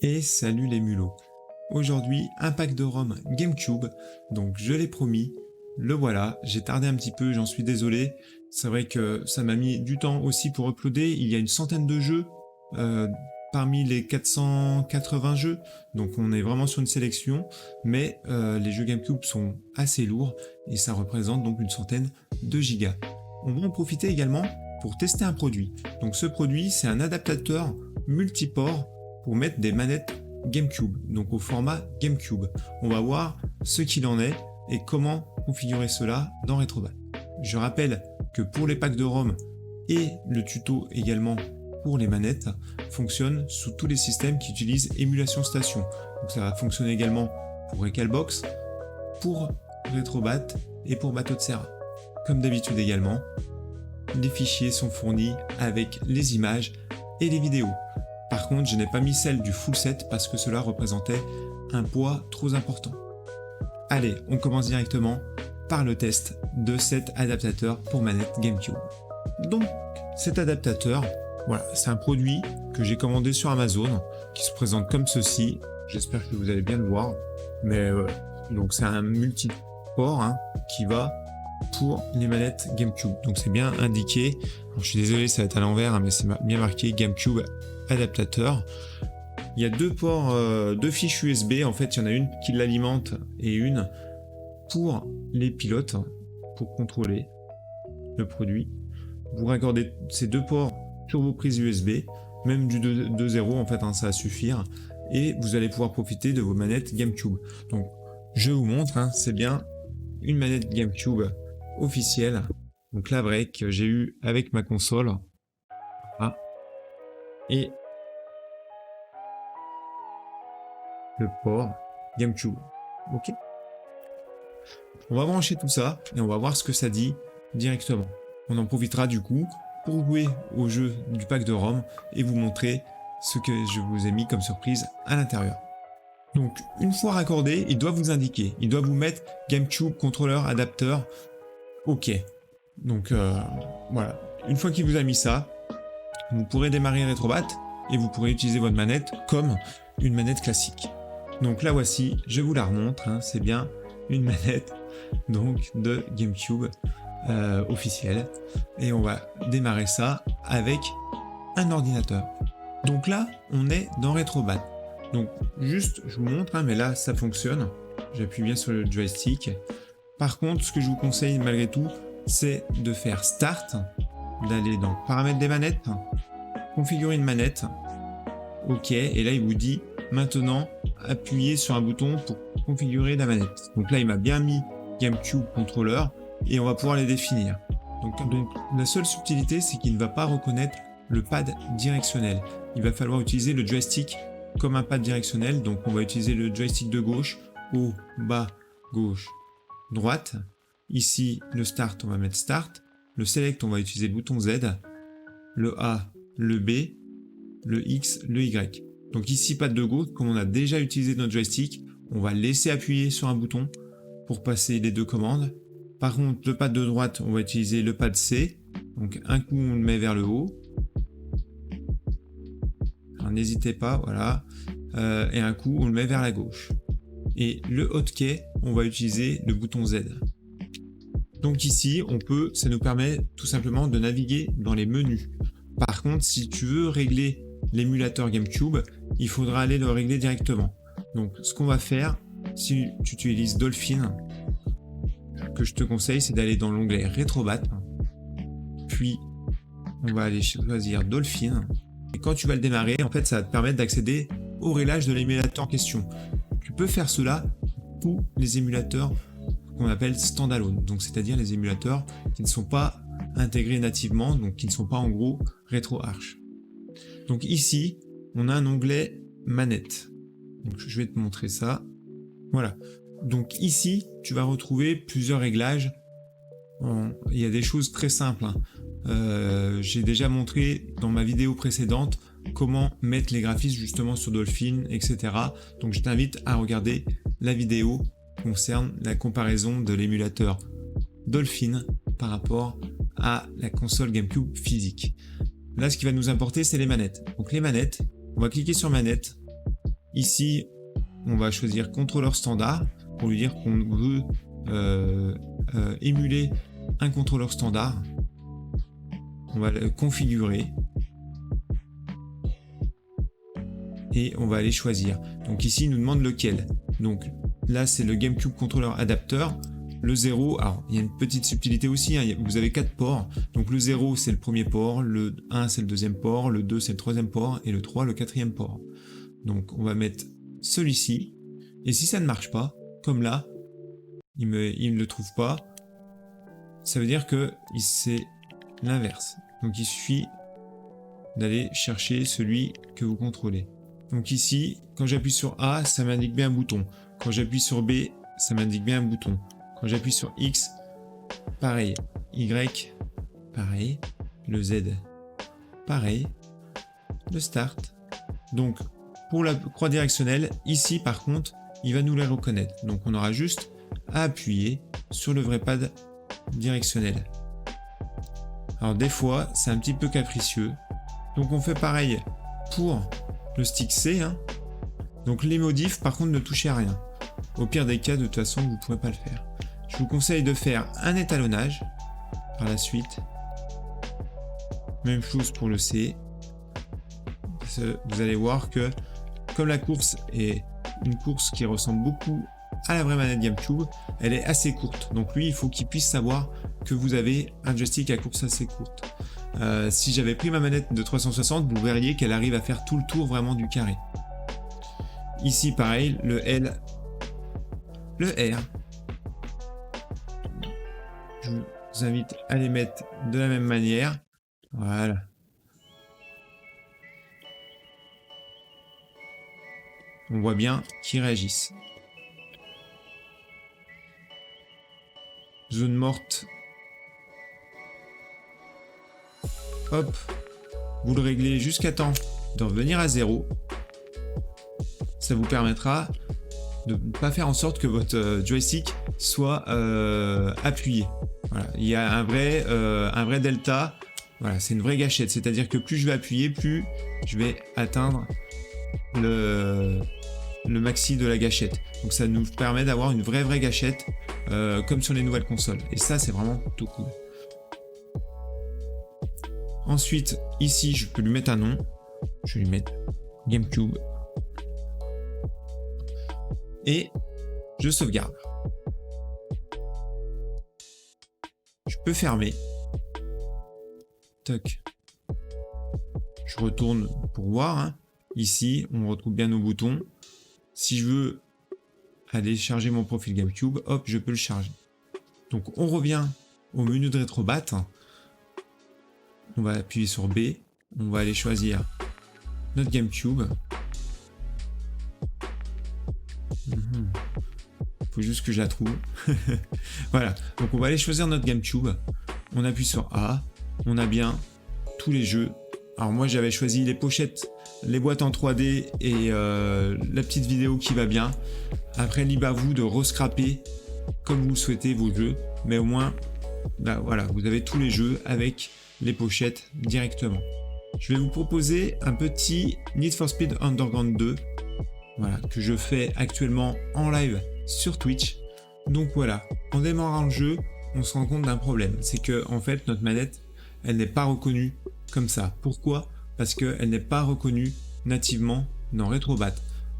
Et salut les mulots. Aujourd'hui, un pack de ROM GameCube, donc je l'ai promis, le voilà, j'ai tardé un petit peu, j'en suis désolé, c'est vrai que ça m'a mis du temps aussi pour uploader, il y a une centaine de jeux parmi les 480 jeux, donc on est vraiment sur une sélection, mais les jeux GameCube sont assez lourds et ça représente donc une centaine de gigas. On va en profiter également pour tester un produit, donc ce produit c'est un adaptateur multiport pour mettre des manettes GameCube, donc au format GameCube. On va voir ce qu'il en est et comment configurer cela dans Retrobat. Je rappelle que pour les packs de ROM et le tuto également pour les manettes fonctionne sous tous les systèmes qui utilisent émulation station. Donc ça va fonctionner également pour Recalbox, pour Retrobat et pour Bateau de Serra. Comme d'habitude également, les fichiers sont fournis avec les images et les vidéos. Par contre, je n'ai pas mis celle du full set parce que cela représentait un poids trop important. Allez, on commence directement par le test de cet adaptateur pour manette GameCube. Donc, cet adaptateur, voilà, c'est un produit que j'ai commandé sur Amazon, qui se présente comme ceci. J'espère que vous allez bien le voir. Mais donc c'est un multiport qui va pour les manettes GameCube. Donc c'est bien indiqué. Alors, je suis désolé, ça va être à l'envers, mais c'est bien marqué GameCube adaptateur. Il y a deux ports, deux fiches USB. En fait, il y en a une qui l'alimente et une pour les pilotes, pour contrôler le produit. Vous raccordez ces deux ports sur vos prises USB, même du 2.0 en fait, ça va suffire. Et vous allez pouvoir profiter de vos manettes GameCube. Donc, je vous montre, c'est bien une manette GameCube officielle. Donc la vraie que j'ai eue avec ma console. Ah. Et le port GameCube. Ok. On va brancher tout ça et on va voir ce que ça dit directement. On en profitera du coup pour jouer au jeu du pack de ROM et vous montrer ce que je vous ai mis comme surprise à l'intérieur. Donc une fois raccordé, il doit vous indiquer, il doit vous mettre GameCube contrôleur adapteur. Ok. Donc voilà. Une fois qu'il vous a mis ça, vous pourrez démarrer Retrobat et vous pourrez utiliser votre manette comme une manette classique. Donc la voici, je vous la remontre, c'est bien une manette donc de GameCube officielle. Et on va démarrer ça avec un ordinateur. Donc là, on est dans Retrobat. Donc juste, je vous montre, mais là ça fonctionne. J'appuie bien sur le joystick. Par contre, ce que je vous conseille malgré tout, c'est de faire Start, d'aller dans Paramètres des manettes, configurer une manette. Ok, et là il vous dit maintenant appuyez sur un bouton pour configurer la manette. Donc là il m'a bien mis GameCube contrôleur et on va pouvoir les définir. Donc la seule subtilité, c'est qu'il ne va pas reconnaître le pad directionnel. Il va falloir utiliser le joystick comme un pad directionnel. Donc on va utiliser le joystick de gauche, haut, bas, gauche, droite. Ici le Start, on va mettre Start. Le Select, on va utiliser le bouton Z. Le A, le B, le X, le Y. Donc ici, pad de gauche, comme on a déjà utilisé notre joystick, on va laisser appuyer sur un bouton pour passer les deux commandes. Par contre, le pad de droite, on va utiliser le pad C. Donc un coup, on le met vers le haut. Alors n'hésitez pas, voilà. Et un coup, on le met vers la gauche. Et le hotkey, on va utiliser le bouton Z. Donc ici, ça nous permet tout simplement de naviguer dans les menus. Par contre, si tu veux régler l'émulateur GameCube, il faudra aller le régler directement. Donc ce qu'on va faire, si tu utilises Dolphin, que je te conseille, c'est d'aller dans l'onglet Retrobat, puis on va aller choisir Dolphin, et quand tu vas le démarrer, en fait ça va te permettre d'accéder au réglage de l'émulateur en question. Tu peux faire cela pour les émulateurs qu'on appelle standalone, donc c'est-à-dire les émulateurs qui ne sont pas intégrés nativement, donc qui ne sont pas en gros RetroArch. Donc ici, on a un onglet manette. Donc je vais te montrer ça. Voilà. Donc ici, tu vas retrouver plusieurs réglages. Il y a des choses très simples. J'ai déjà montré dans ma vidéo précédente comment mettre les graphismes justement sur Dolphin, etc. Donc je t'invite à regarder la vidéo qui concerne la comparaison de l'émulateur Dolphin par rapport à la console GameCube physique. Là, ce qui va nous importer, c'est les manettes. Donc les manettes, on va cliquer sur manette. Ici, on va choisir contrôleur standard pour lui dire qu'on veut émuler un contrôleur standard. On va le configurer. Et on va aller choisir. Donc ici, il nous demande lequel. Donc là, c'est le GameCube Controller Adapter. Le 0, alors il y a une petite subtilité aussi, hein, vous avez 4 ports. Donc le 0, c'est le premier port, le 1, c'est le deuxième port, le 2, c'est le troisième port, et le 3, le quatrième port. Donc on va mettre celui-ci. Et si ça ne marche pas, comme là, il ne le trouve pas, ça veut dire que c'est l'inverse. Donc il suffit d'aller chercher celui que vous contrôlez. Donc ici, quand j'appuie sur A, ça m'indique bien un bouton. Quand j'appuie sur B, ça m'indique bien un bouton. Quand j'appuie sur X, pareil. Y, pareil. Le Z, pareil. Le Start. Donc, pour la croix directionnelle, ici par contre, il va nous les reconnaître. Donc on aura juste à appuyer sur le vrai pad directionnel. Alors des fois, c'est un petit peu capricieux. Donc on fait pareil pour le stick C. Hein. Donc les modifs, par contre, ne touchez à rien. Au pire des cas, de toute façon, vous ne pourrez pas le faire. Je vous conseille de faire un étalonnage par la suite. Même chose pour le C. Vous allez voir que comme la course est une course qui ressemble beaucoup à la vraie manette GameCube, elle est assez courte. Donc lui, il faut qu'il puisse savoir que vous avez un joystick à course assez courte. Si j'avais pris ma manette de 360, vous verriez qu'elle arrive à faire tout le tour vraiment du carré. Ici, pareil, le L, le R. Je vous invite à les mettre de la même manière. Voilà. On voit bien qu'ils réagissent. Zone morte. Hop. Vous le réglez jusqu'à temps de revenir à 0. Ça vous permettra de ne pas faire en sorte que votre joystick soit appuyé. Voilà. Il y a un vrai delta. Voilà, c'est une vraie gâchette. C'est-à-dire que plus je vais appuyer, plus je vais atteindre le maxi de la gâchette. Donc ça nous permet d'avoir une vraie gâchette comme sur les nouvelles consoles. Et ça, c'est vraiment plutôt cool. Ensuite, ici, je peux lui mettre un nom. Je vais lui mettre GameCube. Et je sauvegarde. Je peux fermer. Toc. Je retourne pour voir. Hein. Ici, on retrouve bien nos boutons. Si je veux aller charger mon profil GameCube, hop, je peux le charger. Donc on revient au menu de Retrobat. On va appuyer sur B. On va aller choisir notre GameCube. Faut juste que je la trouve. Voilà. Donc on va aller choisir notre GameCube. On appuie sur A. On a bien tous les jeux. Alors moi j'avais choisi les pochettes, les boîtes en 3D et la petite vidéo qui va bien. Après libre à vous de rescraper comme vous le souhaitez vos jeux. Mais au moins, bah, voilà, vous avez tous les jeux avec les pochettes directement. Je vais vous proposer un petit Need for Speed Underground 2. Voilà, que je fais actuellement en live sur Twitch. Donc voilà, en démarrant le jeu, on se rend compte d'un problème. C'est que en fait, notre manette, elle n'est pas reconnue comme ça. Pourquoi? Parce qu'elle n'est pas reconnue nativement dans Retrobat.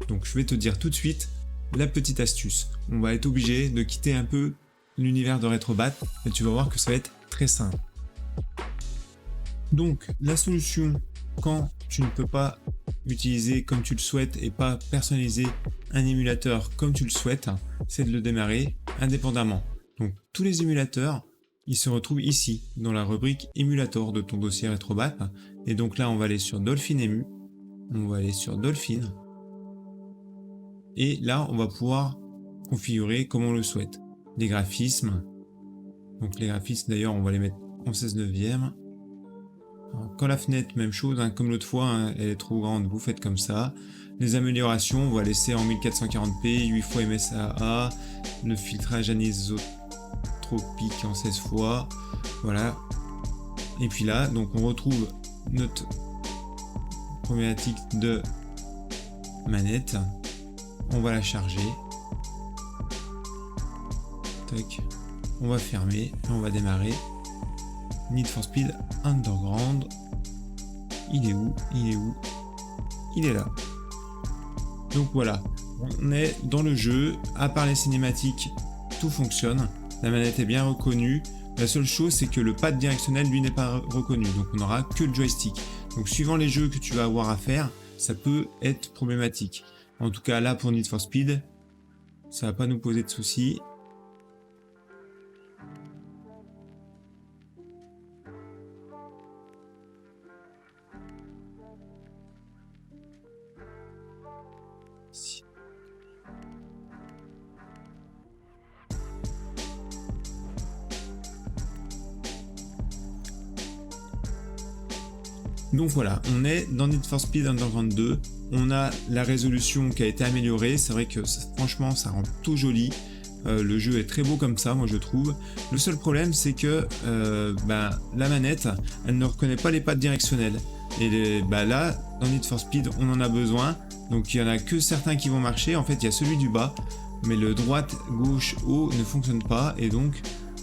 Donc je vais te dire tout de suite la petite astuce. On va être obligé de quitter un peu l'univers de Retrobat et tu vas voir que ça va être très simple. Donc la solution quand tu ne peux pas utiliser comme tu le souhaites et pas personnaliser un émulateur comme tu le souhaites, c'est de le démarrer indépendamment. Donc tous les émulateurs, ils se retrouvent ici dans la rubrique émulator de ton dossier Retrobat. Et donc là on va aller sur Dolphin Emu, on va aller sur Dolphin et là on va pouvoir configurer comme on le souhaite. Les graphismes, donc les graphismes d'ailleurs on va les mettre en 16/9. Quand la fenêtre, même chose, hein, comme l'autre fois, hein, elle est trop grande, vous faites comme ça. Les améliorations, on va laisser en 1440p, 8 fois MSAA, le filtrage anisotropique en 16 fois, voilà. Et puis là, donc on retrouve notre problématique de manette. On va la charger. Tac. On va fermer et on va démarrer. Need for Speed Underground. Il est où? Il est où? Il est là. Donc voilà, on est dans le jeu. À part les cinématiques, tout fonctionne. La manette est bien reconnue. La seule chose, c'est que le pad directionnel, lui, n'est pas reconnu. Donc on n'aura que le joystick. Donc suivant les jeux que tu vas avoir à faire, ça peut être problématique. En tout cas, là, pour Need for Speed, ça va pas nous poser de soucis. Donc voilà, on est dans Need for Speed Underground 2, on a la résolution qui a été améliorée, c'est vrai que franchement ça rend tout joli, le jeu est très beau comme ça, moi je trouve. Le seul problème c'est que la manette, elle ne reconnaît pas les pads directionnels. Et là, dans Need for Speed, on en a besoin, donc il n'y en a que certains qui vont marcher, en fait il y a celui du bas, mais le droite, gauche, haut ne fonctionne pas, et donc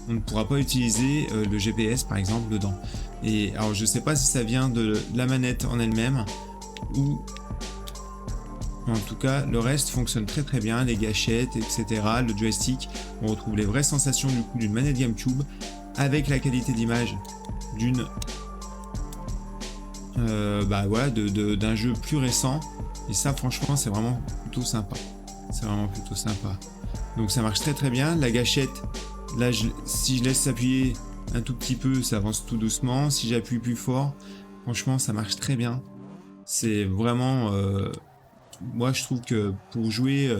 on ne pourra pas utiliser le GPS par exemple dedans. Et alors je sais pas si ça vient de la manette en elle-même ou en tout cas le reste fonctionne très très bien, les gâchettes etc, le joystick, on retrouve les vraies sensations du coup d'une manette GameCube avec la qualité d'image d'une d'un jeu plus récent, et ça franchement c'est vraiment plutôt sympa, donc ça marche très très bien. La gâchette là si je laisse s'appuyer un tout petit peu, ça avance tout doucement. Si j'appuie plus fort, franchement, ça marche très bien. C'est vraiment... moi, je trouve que pour jouer,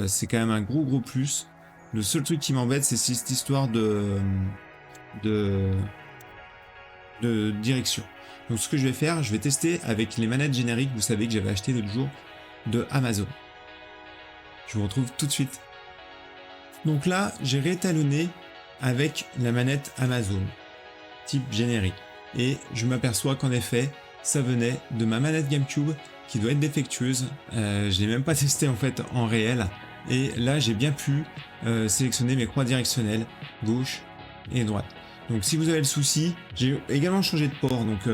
c'est quand même un gros plus. Le seul truc qui m'embête, c'est cette histoire de direction. Donc, ce que je vais faire, je vais tester avec les manettes génériques, vous savez, que j'avais acheté l'autre jour, de Amazon. Je vous retrouve tout de suite. Donc là, j'ai réétalonné avec la manette Amazon, type générique. Et je m'aperçois qu'en effet, ça venait de ma manette GameCube, qui doit être défectueuse. Je l'ai même pas testé en fait en réel. Et là, j'ai bien pu sélectionner mes croix directionnelles, gauche et droite. Donc si vous avez le souci, j'ai également changé de port. Donc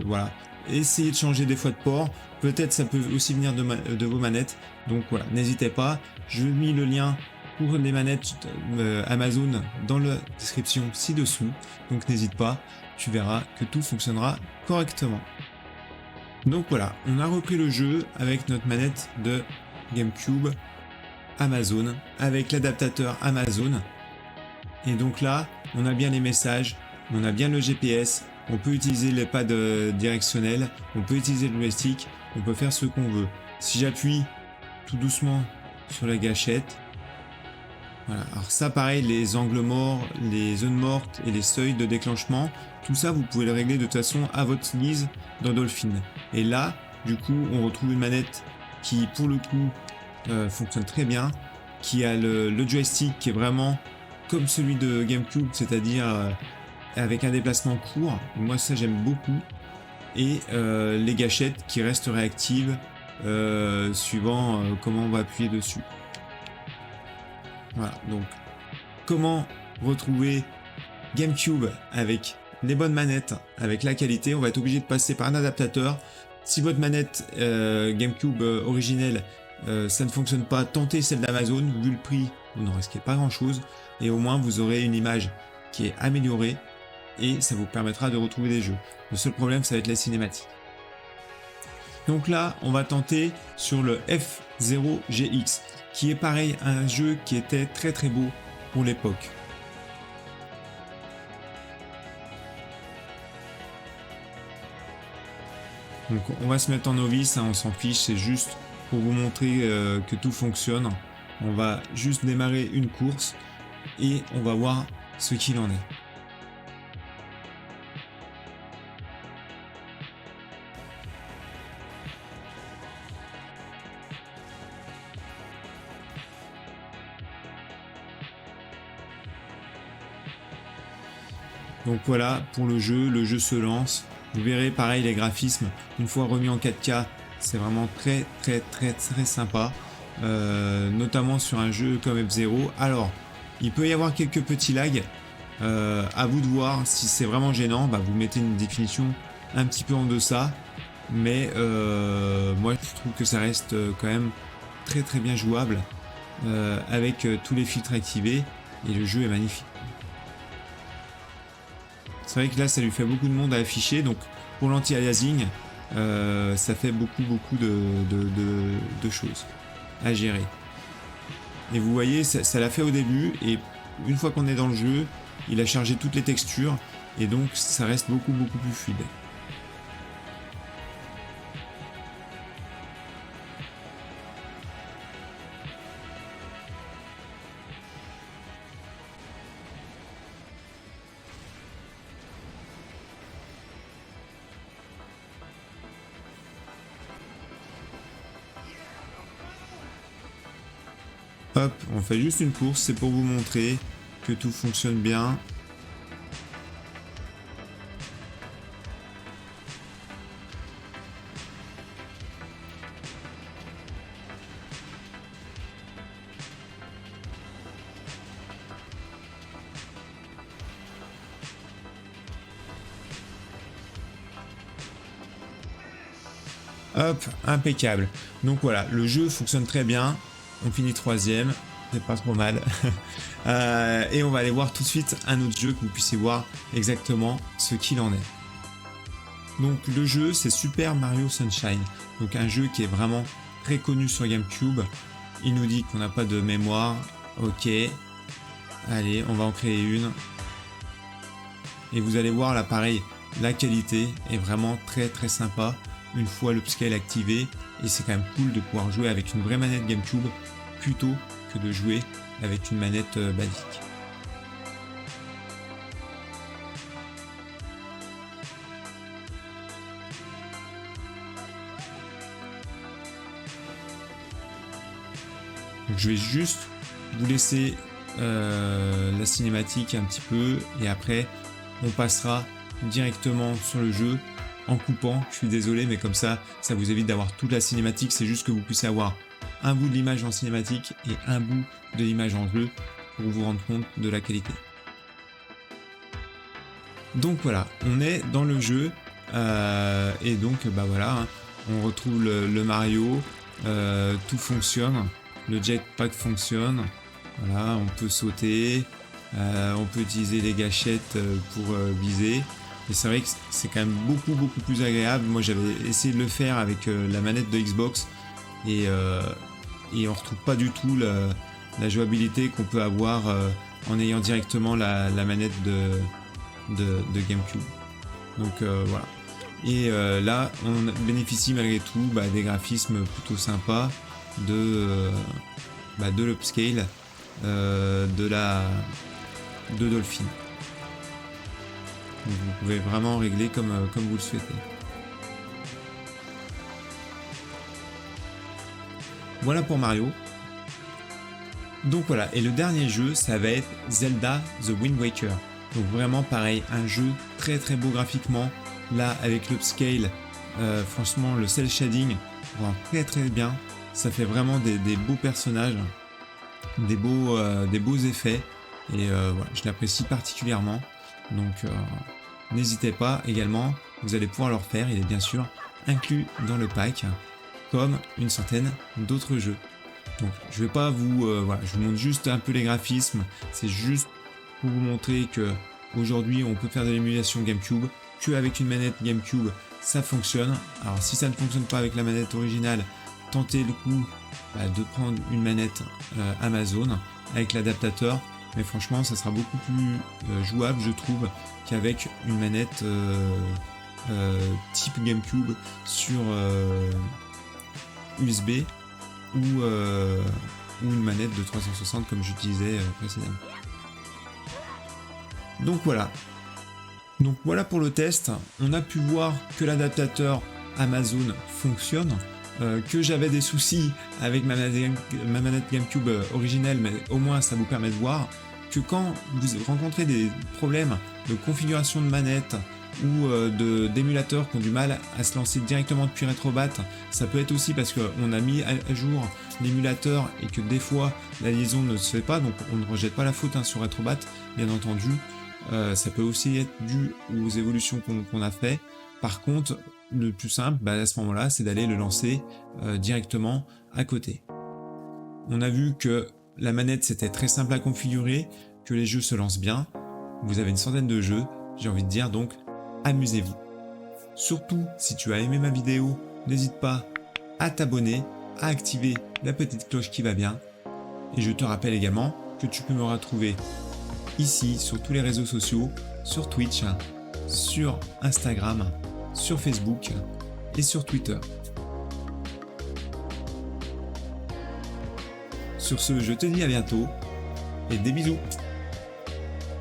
voilà, essayez de changer des fois de port. Peut-être ça peut aussi venir de vos manettes. Donc voilà, n'hésitez pas. Je vous ai mis le lien pour les manettes Amazon dans la description ci-dessous, donc n'hésite pas, tu verras que tout fonctionnera correctement. Donc voilà, on a repris le jeu avec notre manette de GameCube Amazon, avec l'adaptateur Amazon, et donc là, on a bien les messages, on a bien le GPS, on peut utiliser les pads directionnels, on peut utiliser le joystick, on peut faire ce qu'on veut. Si j'appuie tout doucement sur la gâchette, voilà, alors ça pareil, les angles morts, les zones mortes et les seuils de déclenchement, tout ça vous pouvez le régler de toute façon à votre guise dans Dolphin. Et là, du coup, on retrouve une manette qui pour le coup fonctionne très bien, qui a le joystick qui est vraiment comme celui de GameCube, c'est-à-dire avec un déplacement court. Moi ça j'aime beaucoup. Et les gâchettes qui restent réactives suivant comment on va appuyer dessus. Voilà, donc comment retrouver GameCube avec les bonnes manettes, avec la qualité. On va être obligé de passer par un adaptateur. Si votre manette GameCube originelle, ça ne fonctionne pas, tentez celle d'Amazon. Vu le prix, vous n'en risquez pas grand chose. Et au moins, vous aurez une image qui est améliorée et ça vous permettra de retrouver des jeux. Le seul problème, ça va être les cinématiques. Donc là, on va tenter sur le F0GX, qui est pareil, un jeu qui était très très beau pour l'époque. Donc on va se mettre en novice, hein, on s'en fiche, c'est juste pour vous montrer que tout fonctionne. On va juste démarrer une course et on va voir ce qu'il en est. Donc voilà pour le jeu se lance. Vous verrez pareil les graphismes, une fois remis en 4K, C'est vraiment très très très très sympa, notamment sur un jeu comme F0. Alors, il peut y avoir quelques petits lags, à vous de voir si c'est vraiment gênant, bah vous mettez une définition un petit peu en deçà, mais moi je trouve que ça reste quand même très très bien jouable, avec tous les filtres activés, et le jeu est magnifique. C'est vrai que là ça lui fait beaucoup de monde à afficher, donc pour l'anti-aliasing, ça fait beaucoup de choses à gérer. Et vous voyez, ça l'a fait au début, et une fois qu'on est dans le jeu, il a chargé toutes les textures, et donc ça reste beaucoup plus fluide. Hop, on fait juste une course, c'est pour vous montrer que tout fonctionne bien. Hop, impeccable. Donc voilà, le jeu fonctionne très bien. On finit 3ème, c'est pas trop mal. Et on va aller voir tout de suite un autre jeu que vous puissiez voir exactement ce qu'il en est. Donc le jeu, c'est Super Mario Sunshine. Donc un jeu qui est vraiment très connu sur GameCube. Il nous dit qu'on n'a pas de mémoire. Ok. Allez, on va en créer une. Et vous allez voir là, pareil, la qualité est vraiment très très sympa une fois l'upscale activé, et c'est quand même cool de pouvoir jouer avec une vraie manette GameCube plutôt que de jouer avec une manette basique. Donc je vais juste vous laisser la cinématique un petit peu, et après on passera directement sur le jeu en coupant. Je suis désolé, mais comme ça vous évite d'avoir toute la cinématique. C'est juste que vous puissiez avoir un bout de l'image en cinématique et un bout de l'image en jeu pour vous rendre compte de la qualité. Donc voilà, on est dans le jeu, et donc bah voilà, hein, on retrouve le Mario, tout fonctionne, le jetpack fonctionne, voilà, on peut sauter, on peut utiliser les gâchettes pour viser. Et c'est vrai que c'est quand même beaucoup plus agréable. Moi j'avais essayé de le faire avec la manette de Xbox, et on retrouve pas du tout la jouabilité qu'on peut avoir en ayant directement la manette de GameCube. Donc voilà. Et là on bénéficie malgré tout des graphismes plutôt sympas, de l'upscale, de Dolphin. Vous pouvez vraiment régler comme vous le souhaitez. Voilà pour Mario. Donc voilà, et le dernier jeu, ça va être Zelda The Wind Waker. Donc vraiment pareil, un jeu très beau graphiquement. Là, avec l'upscale, franchement, le cel shading rend très bien. Ça fait vraiment des beaux personnages, des beaux effets. Et voilà, je l'apprécie particulièrement. Donc n'hésitez pas également, vous allez pouvoir le refaire, il est bien sûr inclus dans le pack, comme une centaine d'autres jeux. Donc je vais pas vous... voilà, je vous montre juste un peu les graphismes, c'est juste pour vous montrer que aujourd'hui on peut faire de l'émulation GameCube, qu'avec une manette GameCube ça fonctionne. Alors si ça ne fonctionne pas avec la manette originale, tentez le coup de prendre une manette Amazon avec l'adaptateur. Mais franchement, ça sera beaucoup plus jouable, je trouve, qu'avec une manette type GameCube sur USB ou une manette de 360 comme j'utilisais précédemment. Donc voilà pour le test. On a pu voir que l'adaptateur Amazon fonctionne, que j'avais des soucis avec ma manette GameCube originelle, mais au moins ça vous permet de voir que quand vous rencontrez des problèmes de configuration de manette, ou d'émulateurs qui ont du mal à se lancer directement depuis Retrobat. Ça peut être aussi parce qu'on a mis à jour l'émulateur et que des fois la liaison ne se fait pas, donc on ne rejette pas la faute sur Retrobat, bien entendu. Ça peut aussi être dû aux évolutions qu'on a fait. Par contre, le plus simple, à ce moment-là, c'est d'aller le lancer directement à côté. On a vu que la manette c'était très simple à configurer, que les jeux se lancent bien. Vous avez une centaine de jeux, j'ai envie de dire, donc amusez-vous. Surtout, si tu as aimé ma vidéo, n'hésite pas à t'abonner, à activer la petite cloche qui va bien. Et je te rappelle également que tu peux me retrouver ici sur tous les réseaux sociaux, sur Twitch, sur Instagram, sur Facebook et sur Twitter. Sur ce, je te dis à bientôt et des bisous.